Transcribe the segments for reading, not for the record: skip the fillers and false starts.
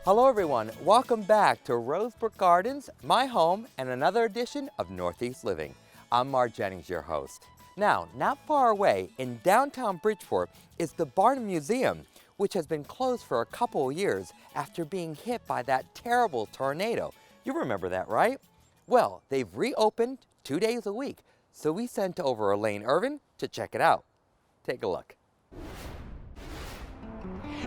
Hello everyone, welcome back to Rosebrook Gardens, my home, and another edition of Northeast Living. I'm Mark Jennings, your host. Now, not far away in downtown Bridgeport is the Barnum Museum, which has been closed for a couple of years after being hit by that terrible tornado. You remember that, right? Well, they've reopened 2 days a week, so we sent over Elaine Irvin to check it out. Take a look.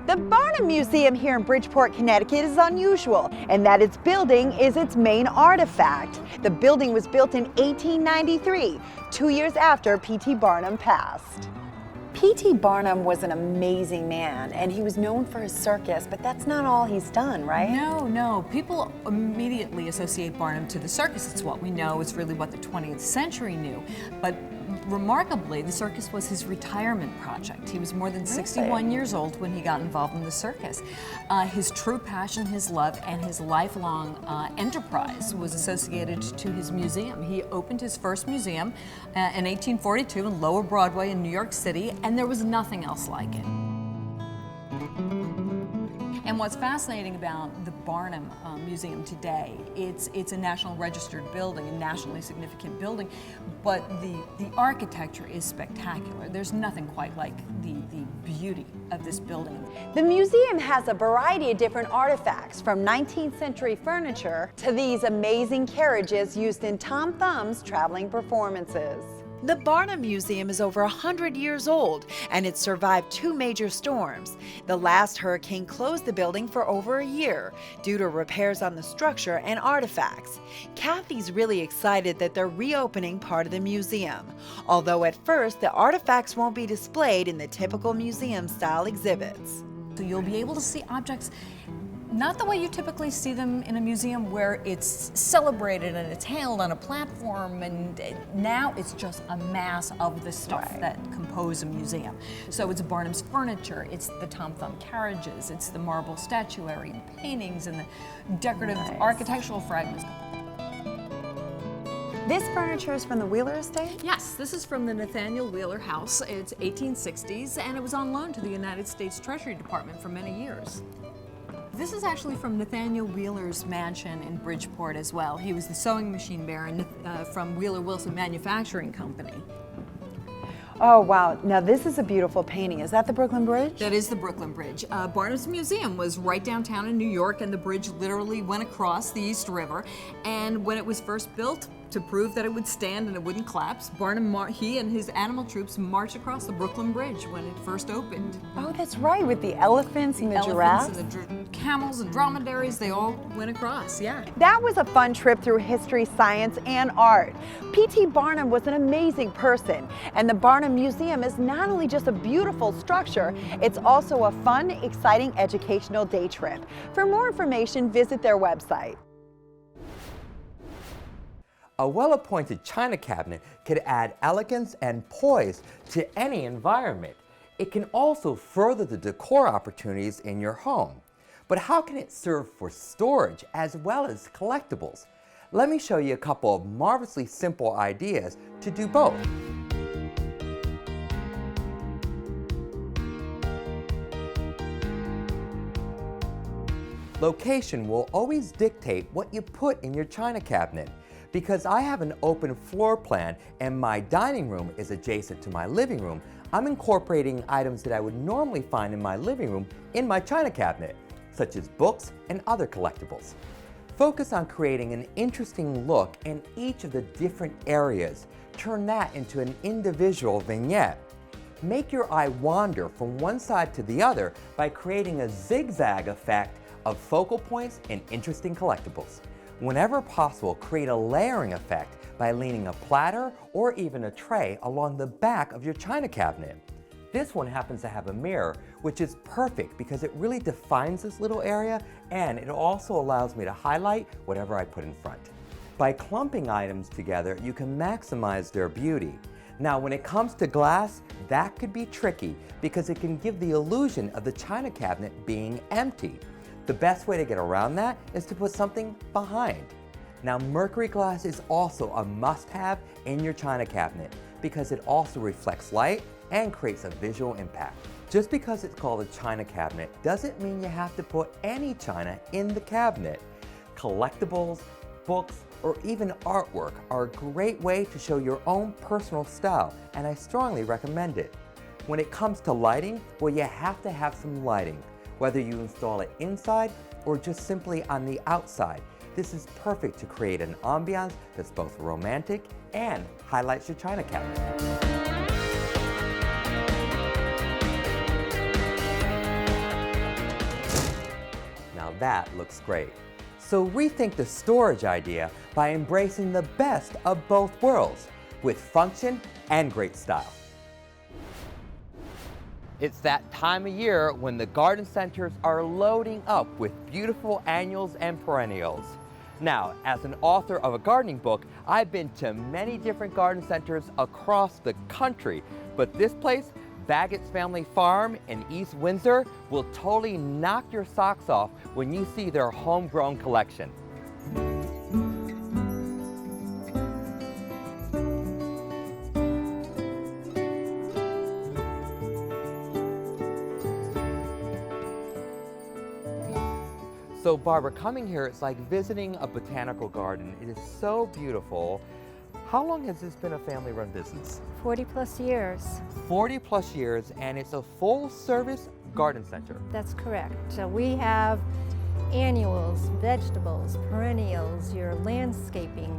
The Barnum Museum here in Bridgeport, Connecticut is unusual in that its building is its main artifact. The building was built in 1893, 2 years after P.T. Barnum passed. P.T. Barnum was an amazing man, and he was known for his circus, but that's not all he's done, right? No. People immediately associate Barnum to the circus. It's what we know. It's really what the 20th century knew. But remarkably, the circus was his retirement project. He was more than 61 years old when he got involved in the circus. His true passion, his love, and his lifelong enterprise was associated to his museum. He opened his first museum in 1842 in Lower Broadway in New York City, and there was nothing else like it. And what's fascinating about the Barnum Museum today, it's a National Registered building, a nationally significant building, but the architecture is spectacular. There's nothing quite like the beauty of this building. The museum has a variety of different artifacts, from 19th century furniture to these amazing carriages used in Tom Thumb's traveling performances. The Barnum Museum is over 100 years old, and it survived 2 major storms. The last hurricane closed the building for over a year due to repairs on the structure and artifacts. Kathy's really excited that they're reopening part of the museum, although at first the artifacts won't be displayed in the typical museum-style exhibits. So you'll be able to see objects not the way you typically see them in a museum, where it's celebrated and it's held on a platform, and now it's just a mass of the stuff that compose a museum. So it's Barnum's furniture, it's the Tom Thumb carriages, it's the marble statuary, and paintings, and the decorative architectural fragments. This furniture is from the Wheeler estate? Yes, this is from the Nathaniel Wheeler House. It's 1860s, and it was on loan to the United States Treasury Department for many years. This is actually from Nathaniel Wheeler's mansion in Bridgeport as well. He was the sewing machine baron from Wheeler Wilson Manufacturing Company. Oh, wow. Now, this is a beautiful painting. Is that the Brooklyn Bridge? That is the Brooklyn Bridge. Barnum's Museum was right downtown in New York, and the bridge literally went across the East River. And when it was first built, to prove that it would stand and it wouldn't collapse, Barnum, he and his animal troops marched across the Brooklyn Bridge when it first opened. Oh, that's right, with the elephants and the giraffes. Elephants and the camels and dromedaries, they all went across, yeah. That was a fun trip through history, science, and art. P.T. Barnum was an amazing person, and the Barnum Museum is not only just a beautiful structure, it's also a fun, exciting educational day trip. For more information, visit their website. A well-appointed china cabinet could add elegance and poise to any environment. It can also further the decor opportunities in your home. But how can it serve for storage as well as collectibles? Let me show you a couple of marvelously simple ideas to do both. Location will always dictate what you put in your china cabinet. Because I have an open floor plan and my dining room is adjacent to my living room, I'm incorporating items that I would normally find in my living room in my china cabinet, such as books and other collectibles. Focus on creating an interesting look in each of the different areas. Turn that into an individual vignette. Make your eye wander from one side to the other by creating a zigzag effect of focal points and interesting collectibles. Whenever possible, create a layering effect by leaning a platter or even a tray along the back of your china cabinet. This one happens to have a mirror, which is perfect because it really defines this little area, and it also allows me to highlight whatever I put in front. By clumping items together, you can maximize their beauty. Now, when it comes to glass, that could be tricky because it can give the illusion of the china cabinet being empty. The best way to get around that is to put something behind. Now, mercury glass is also a must-have in your china cabinet because it also reflects light and creates a visual impact. Just because it's called a china cabinet doesn't mean you have to put any china in the cabinet. Collectibles, books, or even artwork are a great way to show your own personal style, and I strongly recommend it. When it comes to lighting, well, you have to have some lighting, whether you install it inside or just simply on the outside. This is perfect to create an ambiance that's both romantic and highlights your china cabinet. Now that looks great. So rethink the storage idea by embracing the best of both worlds with function and great style. It's that time of year when the garden centers are loading up with beautiful annuals and perennials. Now, as an author of a gardening book, I've been to many different garden centers across the country, but this place, Baggett's Family Farm in East Windsor, will totally knock your socks off when you see their homegrown collection. So Barbara, coming here, it's like visiting a botanical garden. It is so beautiful. How long has this been a family-run business? 40 plus years. 40 plus years, and it's a full-service garden center. That's correct. So we have annuals, vegetables, perennials, your landscaping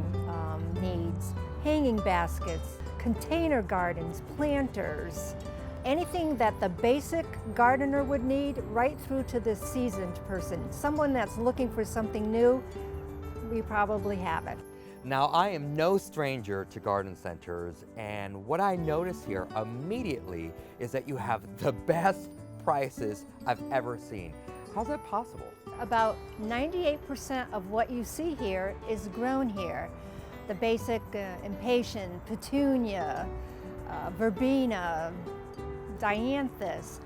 needs, hanging baskets, container gardens, planters, anything that the basic gardener would need, right through to the seasoned person. Someone that's looking for something new, we probably have it. Now, I am no stranger to garden centers, and what I notice here immediately is that you have the best prices I've ever seen. How's that possible? About 98% of what you see here is grown here. The basic impatient, petunia, verbena, dianthus.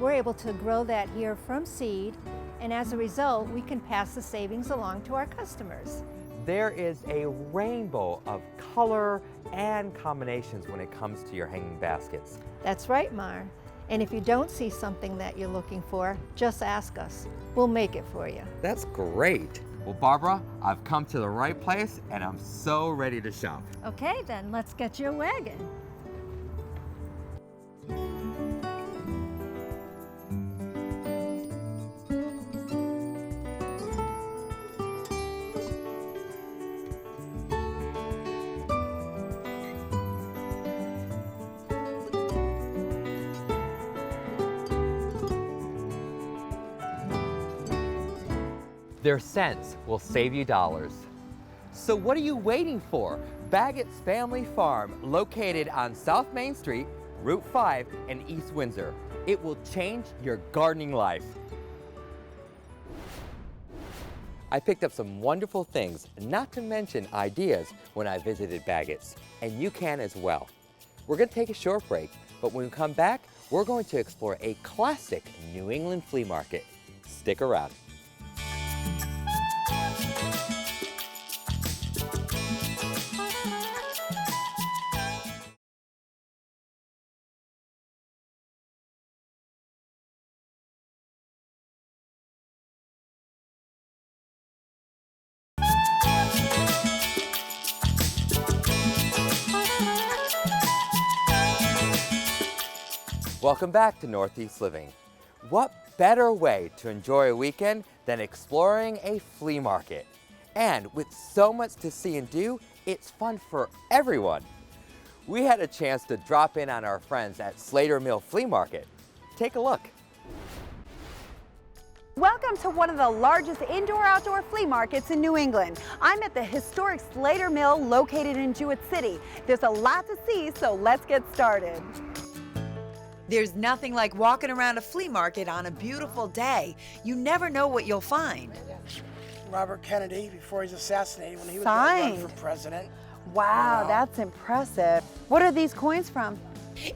We're able to grow that here from seed, and as a result, we can pass the savings along to our customers. There is a rainbow of color and combinations when it comes to your hanging baskets. That's right, Mar. And if you don't see something that you're looking for, just ask us. We'll make it for you. That's great. Well, Barbara, I've come to the right place, and I'm so ready to shop. Okay, then let's get you a wagon. Their cents will save you dollars. So what are you waiting for? Baggett's Family Farm, located on South Main Street, Route 5 in East Windsor. It will change your gardening life. I picked up some wonderful things, not to mention ideas, when I visited Baggett's, and you can as well. We're going to take a short break, but when we come back, we're going to explore a classic New England flea market. Stick around. Welcome back to Northeast Living. What better way to enjoy a weekend than exploring a flea market? And with so much to see and do, it's fun for everyone. We had a chance to drop in on our friends at Slater Mill Flea Market. Take a look. Welcome to one of the largest indoor-outdoor flea markets in New England. I'm at the historic Slater Mill located in Jewett City. There's a lot to see, so let's get started. There's nothing like walking around a flea market on a beautiful day. You never know what you'll find. Robert Kennedy, before he's assassinated, when he was Signed. running for president. Wow, that's impressive. What are these coins from?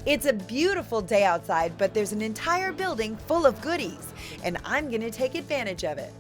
It's a beautiful day outside, but there's an entire building full of goodies, and I'm gonna take advantage of it.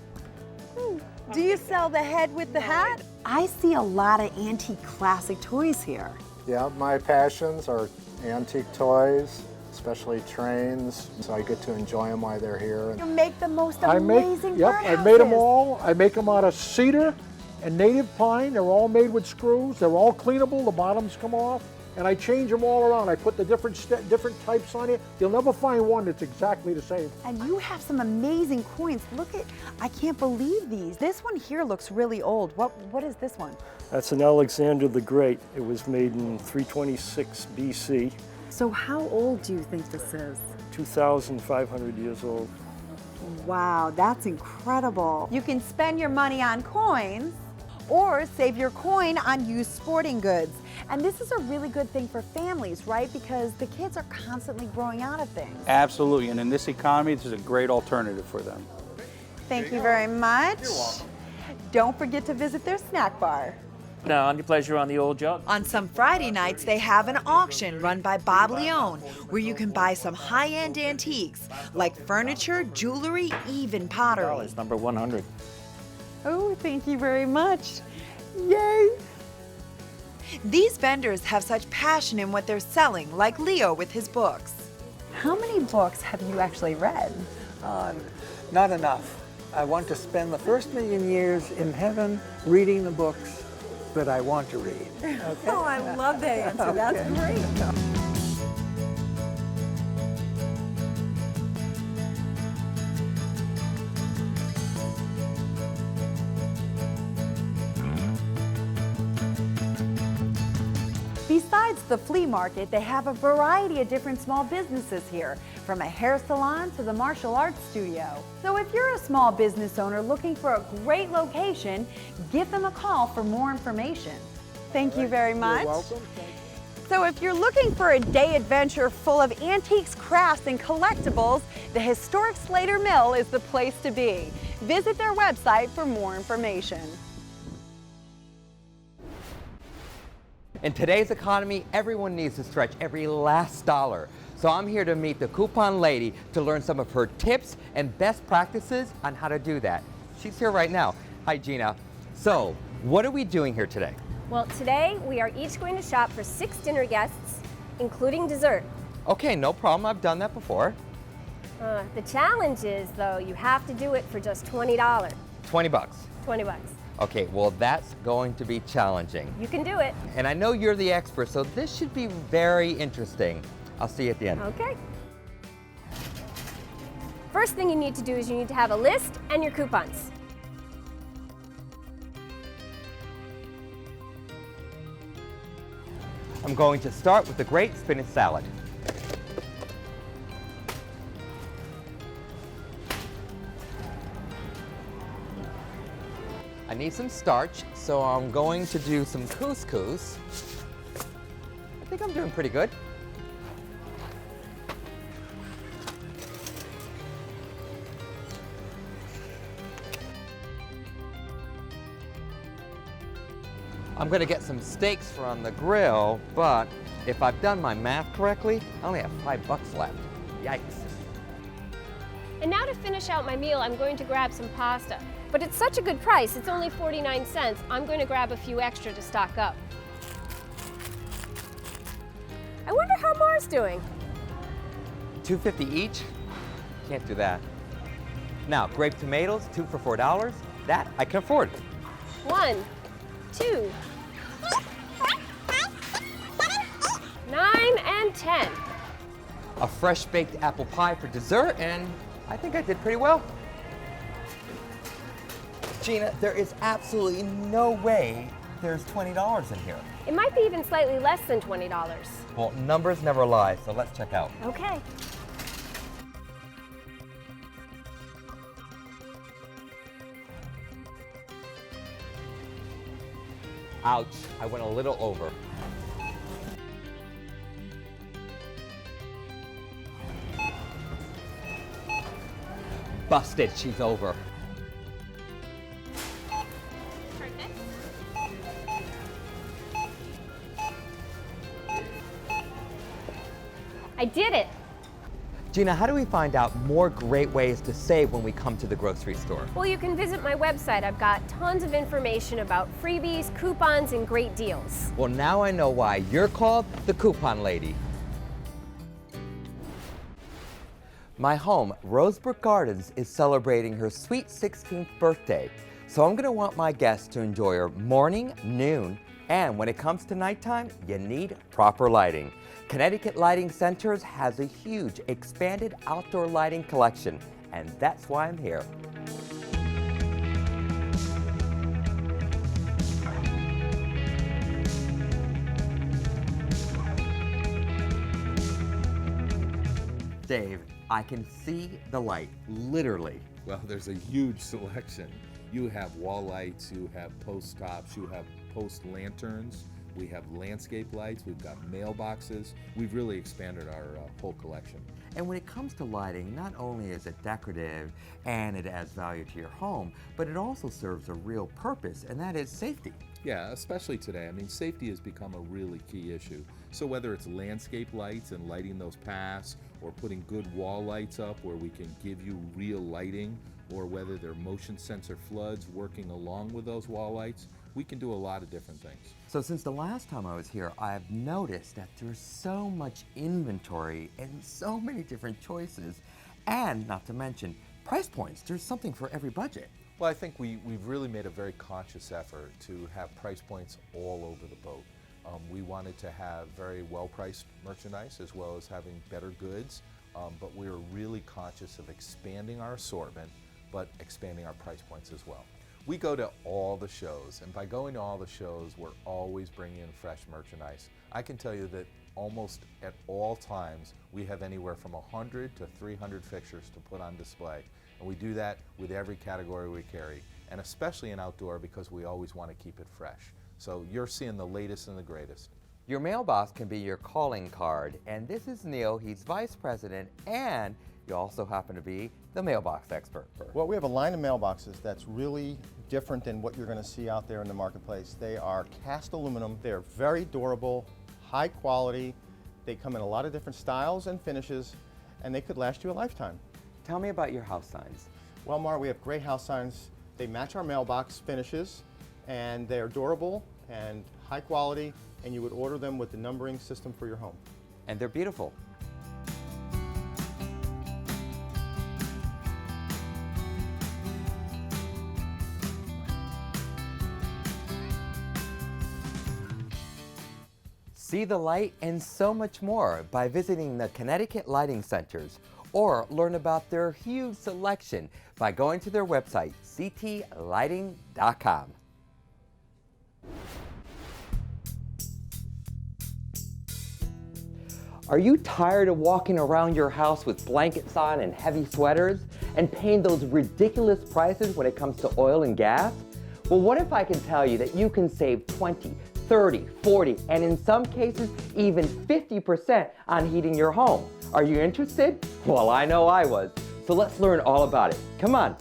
Do you sell the head with the hat? I see a lot of antique classic toys here. Yeah, my passions are antique toys, especially trains, so I get to enjoy them while they're here. You make the most I amazing I made them birdhouses. all. I make them out of cedar and native pine. They're all made with screws. They're all cleanable. The bottoms come off. And I change them all around. I put the different types on it. You'll never find one that's exactly the same. And you have some amazing coins. Look at, I can't believe these. This one here looks really old. What is this one? That's an Alexander the Great. It was made in 326 BC, So how old do you think this is? 2,500 years old. Wow, that's incredible. You can spend your money on coins or save your coin on used sporting goods. And this is a really good thing for families, right? Because the kids are constantly growing out of things. Absolutely, and in this economy, this is a great alternative for them. Thank you very much. You're welcome. Don't forget to visit their snack bar. No, on your pleasure on the old job. On some Friday nights, they have an auction run by Bob Leone where you can buy some high-end antiques like furniture, jewelry, even pottery. Number 100. Oh, thank you very much. Yay! These vendors have such passion in what they're selling, like Leo with his books. How many books have you actually read? Not enough. I want to spend the first million years in heaven reading the books that I want to read. Okay? Oh, I love that answer. That's great. Besides the flea market, they have a variety of different small businesses here, from a hair salon to the martial arts studio. So if you're a small business owner looking for a great location, give them a call for more information. Thank you very much. You're welcome. So if you're looking for a day adventure full of antiques, crafts, and collectibles, the historic Slater Mill is the place to be. Visit their website for more information. In today's economy, everyone needs to stretch every last dollar. So I'm here to meet the coupon lady to learn some of her tips and best practices on how to do that. She's here right now. Hi, Gina. So, what are we doing here today? Well, today we are each going to shop for 6 dinner guests, including dessert. Okay, no problem. I've done that before. The challenge is, though, you have to do it for just $20. 20 bucks. 20 bucks. Okay, well, that's going to be challenging. You can do it. And I know you're the expert, so this should be very interesting. I'll see you at the end. Okay. First thing you need to do is you need to have a list and your coupons. I'm going to start with the great spinach salad. I need some starch, so I'm going to do some couscous. I think I'm doing pretty good. I'm gonna get some steaks for on the grill, but if I've done my math correctly, I only have $5 left. Yikes. And now to finish out my meal, I'm going to grab some pasta. But it's such a good price, it's only 49 cents, I'm going to grab a few extra to stock up. I wonder how Mar's doing. $2.50 each? Can't do that. Now, grape tomatoes, 2 for $4. That I can afford. 1, 2, 9, and 10. A fresh baked apple pie for dessert, and I think I did pretty well. Gina, there is absolutely no way there's $20 in here. It might be even slightly less than $20. Well, numbers never lie, so let's check out. Okay. Ouch, I went a little over. Busted, she's over. I did it. Gina, how do we find out more great ways to save when we come to the grocery store? Well, you can visit my website. I've got tons of information about freebies, coupons, and great deals. Well, now I know why you're called the Coupon Lady. My home, Rosebrook Gardens, is celebrating her sweet 16th birthday. So I'm gonna want my guests to enjoy her morning, noon, and when it comes to nighttime, you need proper lighting. Connecticut Lighting Centers has a huge expanded outdoor lighting collection, and that's why I'm here. Dave, I can see the light, literally. Well, there's a huge selection. You have wall lights, you have post tops, you have post lanterns, we have landscape lights, we've got mailboxes. We've really expanded our whole collection. And when it comes to lighting, not only is it decorative and it adds value to your home, but it also serves a real purpose, and that is safety. Yeah, especially today. I mean, safety has become a really key issue. So whether it's landscape lights and lighting those paths, or putting good wall lights up where we can give you real lighting, or whether they're motion sensor floods working along with those wall lights, we can do a lot of different things. So since the last time I was here, I've noticed that there's so much inventory and so many different choices, and not to mention price points. There's something for every budget. Well, I think we've really made a very conscious effort to have price points all over the boat. We wanted to have very well-priced merchandise as well as having better goods, but we were really conscious of expanding our assortment, but expanding our price points as well. We go to all the shows, and by going to all the shows, we're always bringing in fresh merchandise. I can tell you that almost at all times, we have anywhere from 100 to 300 fixtures to put on display. And we do that with every category we carry, and especially in outdoor because we always want to keep it fresh. So you're seeing the latest and the greatest. Your mailbox can be your calling card, and this is Neil. He's vice president, and you also happen to be the mailbox expert. Well, we have a line of mailboxes that's really different than what you're going to see out there in the marketplace. They are cast aluminum. They're very durable, high quality. They come in a lot of different styles and finishes, and they could last you a lifetime. Tell me about your house signs. Well, Mar, we have great house signs. They match our mailbox finishes, and they're durable and high quality, and you would order them with the numbering system for your home. And they're beautiful. See the light and so much more by visiting the Connecticut Lighting Centers, or learn about their huge selection by going to their website, ctlighting.com. Are you tired of walking around your house with blankets on and heavy sweaters and paying those ridiculous prices when it comes to oil and gas? Well, what if I can tell you that you can save 20, 30, 40, and in some cases, even 50% on heating your home? Are you interested? Well, I know I was. So let's learn all about it. Come on.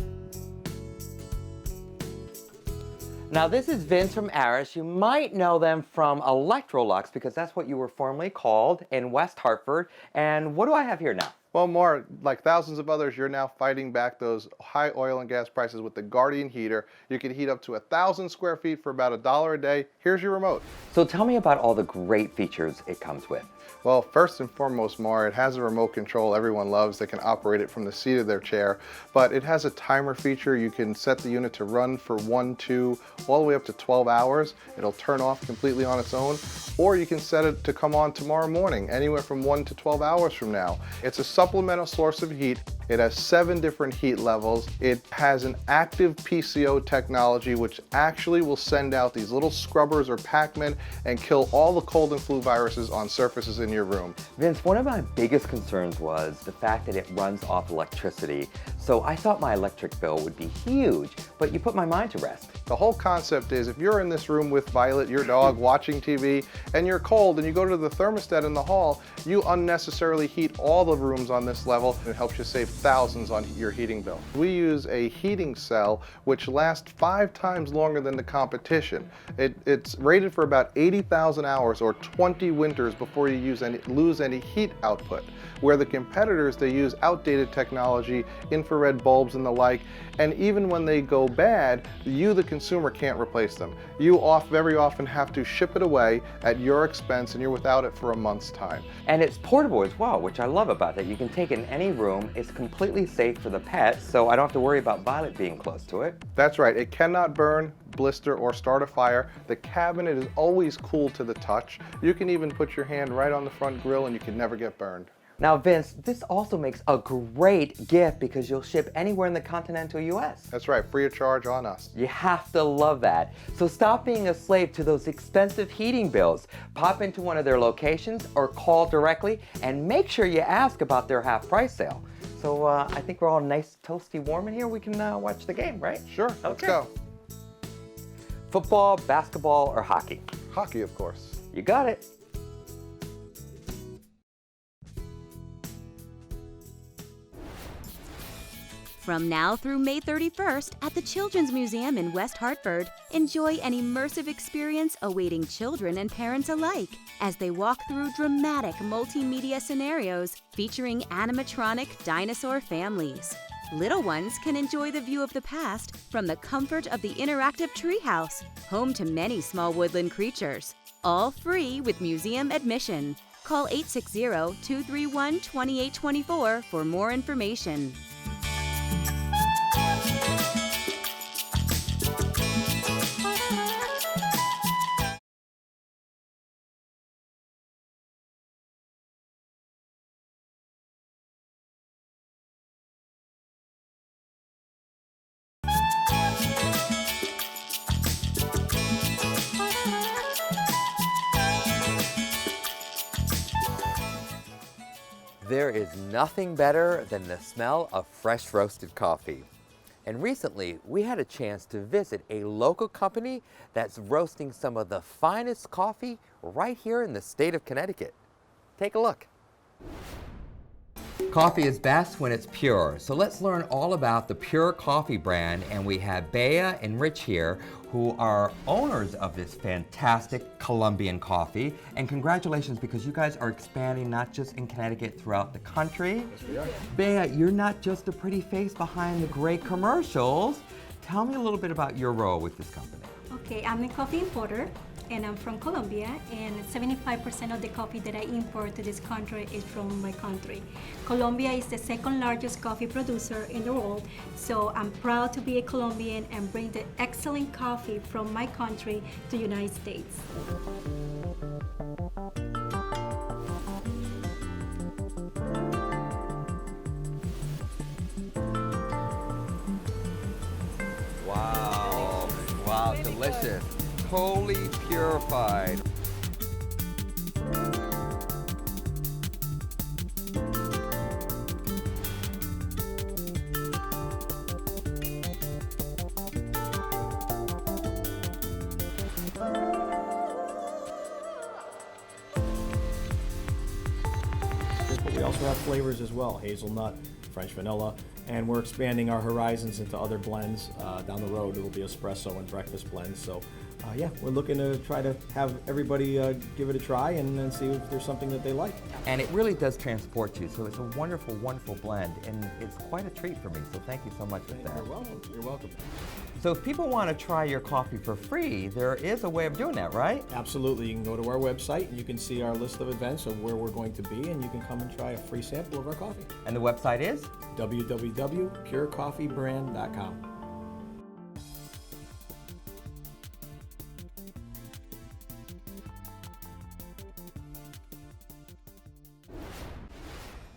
Now this is Vince from Arish. You might know them from Electrolux because that's what you were formerly called in West Hartford. And what do I have here now? Well, Mark, like thousands of others, you're now fighting back those high oil and gas prices with the Guardian heater. You can heat up to 1,000 square feet for about $1 a day. Here's your remote. So tell me about all the great features it comes with. Well, first and foremost, Mar, it has a remote control everyone loves. They can operate it from the seat of their chair, but it has a timer feature. You can set the unit to run for 1, 2, all the way up to 12 hours. It'll turn off completely on its own, or you can set it to come on tomorrow morning, anywhere from 1 to 12 hours from now. It's a supplemental source of heat. It has 7 different heat levels. It has an active PCO technology, which actually will send out these little scrubbers or Pac-Man and kill all the cold and flu viruses on surfaces in your room. Vince, one of my biggest concerns was the fact that it runs off electricity. So I thought my electric bill would be huge, but you put my mind to rest. The whole concept is if you're in this room with Violet, your dog, watching TV, and you're cold and you go to the thermostat in the hall, you unnecessarily heat all the rooms on this level. It helps you save thousands on your heating bill. We use a heating cell which lasts 5 times longer than the competition. It's rated for about 80,000 hours or 20 winters before you lose any heat output. Where the competitors, they use outdated technology, infrared bulbs and the like, and even when they go bad, you, the consumer, can't replace them. You very often have to ship it away at your expense, and you're without it for a month's time. And it's portable as well, which I love about that. You can take it in any room. It's completely safe for the pets, so I don't have to worry about Violet being close to it. That's right. It cannot burn, blister, or start a fire. The cabinet is always cool to the touch. You can even put your hand right on the front grill and you can never get burned. Now, Vince, this also makes a great gift because you'll ship anywhere in the continental US. That's right, free of charge on us. You have to love that. So stop being a slave to those expensive heating bills. Pop into one of their locations or call directly and make sure you ask about their half-price sale. So I think we're all nice, toasty, warm in here. We can watch the game, right? Sure, let's go. Football, basketball, or hockey? Hockey, of course. You got it. From now through May 31st at the Children's Museum in West Hartford, enjoy an immersive experience awaiting children and parents alike as they walk through dramatic multimedia scenarios featuring animatronic dinosaur families. Little ones can enjoy the view of the past from the comfort of the interactive treehouse, home to many small woodland creatures. All free with museum admission. Call 860-231-2824 for more information. There is nothing better than the smell of fresh roasted coffee. And recently, we had a chance to visit a local company that's roasting some of the finest coffee right here in the state of Connecticut. Take a look. Coffee is best when it's pure, so let's learn all about the Pure Coffee brand, and we have Bea and Rich here, who are owners of this fantastic Colombian coffee. And congratulations, because you guys are expanding not just in Connecticut, throughout the country. Yes, we are. Bea, you're not just a pretty face behind the great commercials. Tell me a little bit about your role with this company. Okay, I'm a coffee importer, and I'm from Colombia, and 75% of the coffee that I import to this country is from my country. Colombia is the second largest coffee producer in the world, so I'm proud to be a Colombian and bring the excellent coffee from my country to the United States. Wow, wow, delicious. Totally purified. But we also have flavors as well, hazelnut, French vanilla, and we're expanding our horizons into other blends. Down the road, it'll be espresso and breakfast blends. So yeah, we're looking to try to have everybody give it a try and then see if there's something that they like. And it really does transport you, so it's a wonderful, wonderful blend, and it's quite a treat for me, so thank you so much for that. You're welcome. You're welcome. So if people want to try your coffee for free, there is a way of doing that, right? Absolutely. You can go to our website and you can see our list of events of where we're going to be, and you can come and try a free sample of our coffee. And the website is? www.purecoffeebrand.com.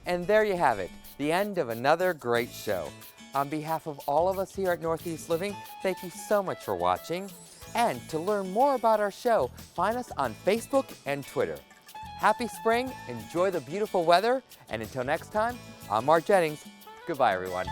And there you have it, the end of another great show. On behalf of all of us here at Northeast Living, thank you so much for watching. And to learn more about our show, find us on Facebook and Twitter. Happy spring, enjoy the beautiful weather, and until next time, I'm Mark Jennings. Goodbye, everyone.